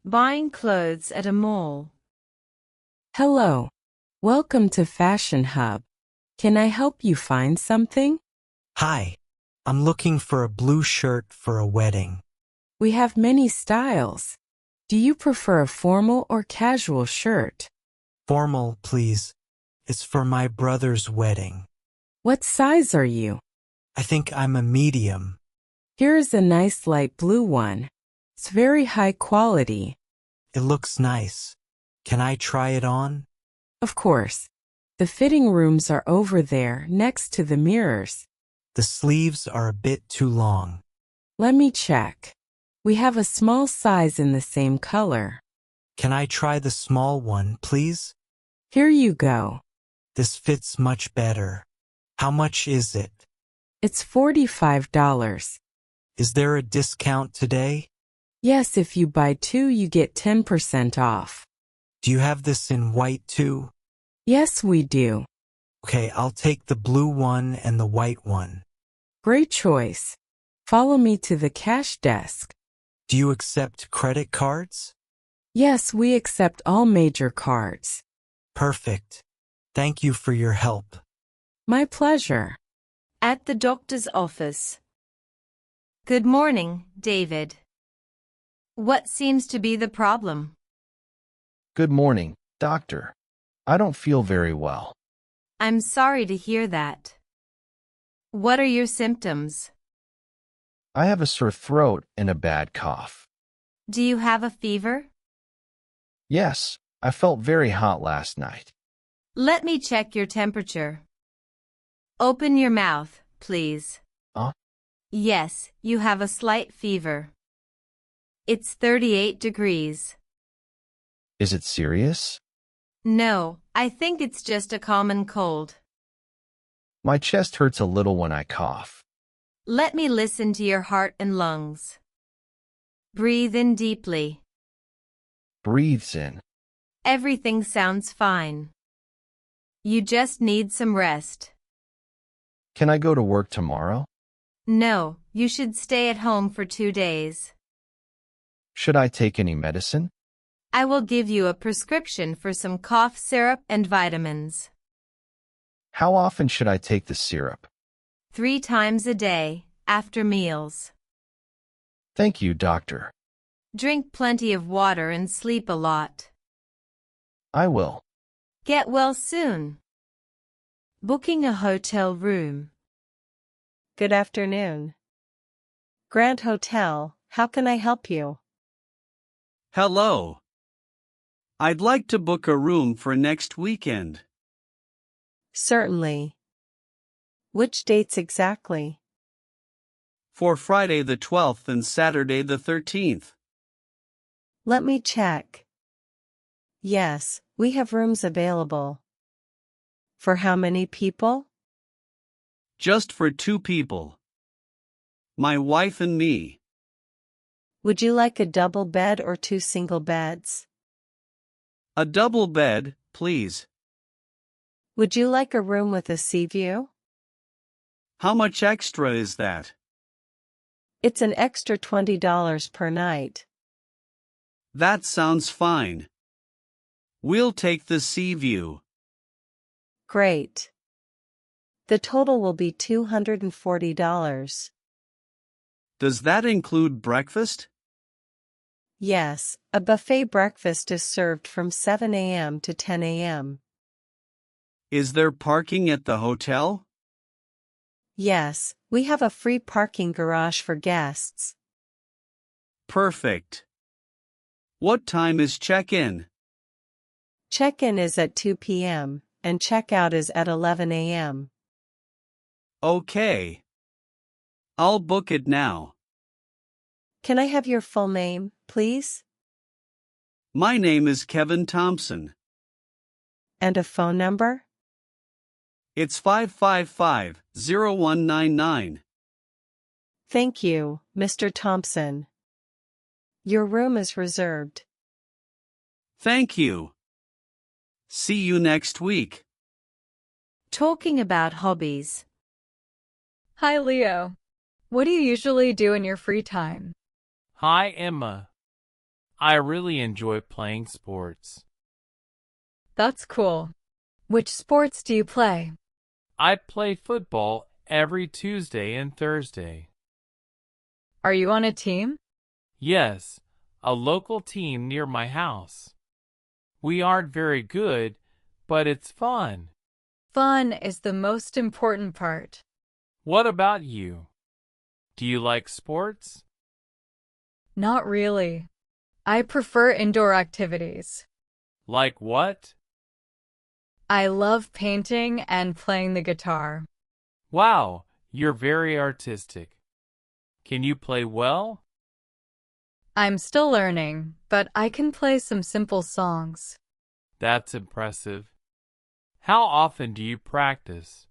Buying clothes at a mall. Hello. Welcome to Fashion Hub. Can I help you find something? Hi, I'm looking for a blue shirt for a wedding. We have many styles. Do you prefer a formal or casual shirt? Formal, please. It's for my brother's wedding. What size are you? I think I'm a medium. Here is a nice light blue one. It's very high quality. It looks nice. Can I try it on? Of course. The fitting rooms are over there next to the mirrors. The sleeves are a bit too long. Let me check. We have a small size in the same color. Can I try the small one, please? Here you go. This fits much better. How much is it? It's $45. Is there a discount today? Yes, if you buy two, you get 10% off. Do you have this in white too? Yes, we do. Okay, I'll take the blue one and the white one. Great choice. Follow me to the cash desk. Do you accept credit cards? Yes, we accept all major cards. Perfect. Thank you for your help. My pleasure. At the doctor's office. Good morning, David. What seems to be the problem? Good morning, doctor. I don't feel very well. I'm sorry to hear that. What are your symptoms? I have a sore throat and a bad cough. Do you have a fever? Yes, I felt very hot last night. Let me check your temperature. Open your mouth, please. Huh? Yes, you have a slight fever. It's 38 degrees. Is it serious? No, I think it's just a common cold. My chest hurts a little when I cough. Let me listen to your heart and lungs. Breathe in deeply. Breathes in. Everything sounds fine. You just need some rest. Can I go to work tomorrow? No, you should stay at home for 2 days. Should I take any medicine? I will give you a prescription for some cough syrup and vitamins. How often should I take the syrup? 3 times a day, after meals. Thank you, doctor. Drink plenty of water and sleep a lot. I will. Get well soon. Booking a hotel room. Good afternoon. Grand Hotel, how can I help you? Hello. I'd like to book a room for next weekend. Certainly. Which dates exactly? For Friday the 12th and Saturday the 13th. Let me check. Yes, we have rooms available. For how many people? Just for 2 people. My wife and me. Would you like a double bed or 2 single beds? A double bed, please. Would you like a room with a sea view? How much extra is that? It's an extra $20 per night. That sounds fine. We'll take the sea view. Great. The total will be $240. Does that include breakfast? Yes, a buffet breakfast is served from 7 a.m. to 10 a.m. Is there parking at the hotel? Yes, we have a free parking garage for guests. Perfect. What time is check-in? Check-in is at 2 p.m., and check-out is at 11 a.m. Okay. I'll book it now. Can I have your full name, please? My name is Kevin Thompson. And a phone number? It's 555-0199. Thank you, Mr. Thompson. Your room is reserved. Thank you. See you next week. Talking about hobbies. Hi, Leo. What do you usually do in your free time? Hi, Emma. I really enjoy playing sports. That's cool. Which sports do you play? I play football every Tuesday and Thursday. Are you on a team? Yes, a local team near my house. We aren't very good, but it's fun. Fun is the most important part. What about you? Do you like sports? Not really. I prefer indoor activities. Like what? I love painting and playing the guitar. Wow, you're very artistic. Can you play well? I'm still learning, but I can play some simple songs. That's impressive. How often do you practice?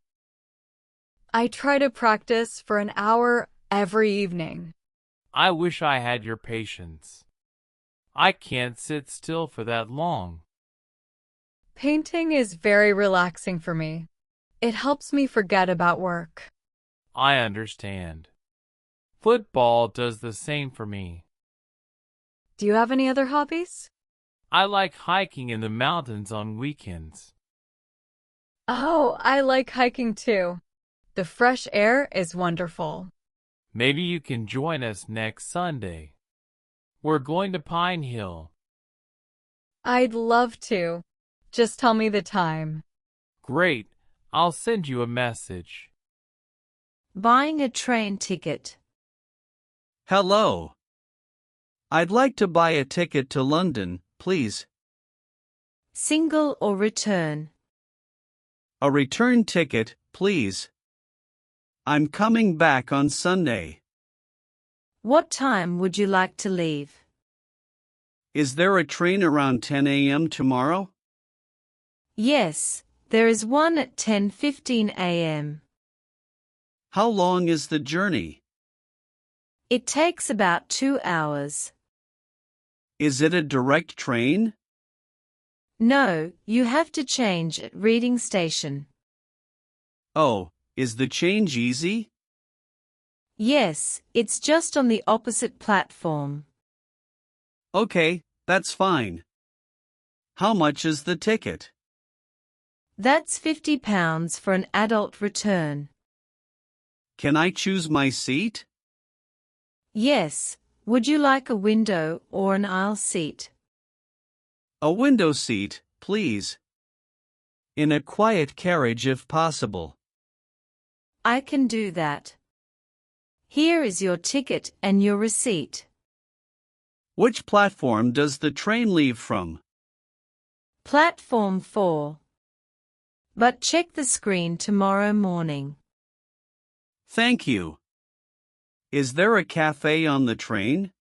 I try to practice for an hour every evening. I wish I had your patience. I can't sit still for that long. Painting is very relaxing for me. It helps me forget about work. I understand. Football does the same for me. Do you have any other hobbies? I like hiking in the mountains on weekends. Oh, I like hiking too. The fresh air is wonderful. Maybe you can join us next Sunday. We're going to Pine Hill. I'd love to. Just tell me the time. Great. I'll send you a message. Buying a train ticket. Hello. I'd like to buy a ticket to London, please. Single or return. A return ticket, please. I'm coming back on Sunday. What time would you like to leave? Is there a train around 10 a.m. tomorrow? Yes, there is one at 10:15 a.m. How long is the journey? It takes about 2 hours. Is it a direct train? No, you have to change at Reading Station. Oh, is the change easy? Yes, it's just on the opposite platform. Okay, that's fine. How much is the ticket? That's £50 for an adult return. Can I choose my seat? Yes, would you like a window or an aisle seat? A window seat, please. In a quiet carriage if possible. I can do that. Here is your ticket and your receipt. Which platform does the train leave from? Platform 4. But check the screen tomorrow morning. Thank you. Is there a cafe on the train?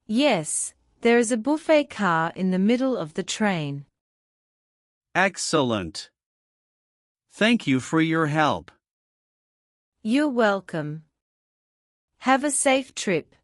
Yes, there is a buffet car in the middle of the train. Excellent. Thank you for your help. You're welcome. Have a safe trip.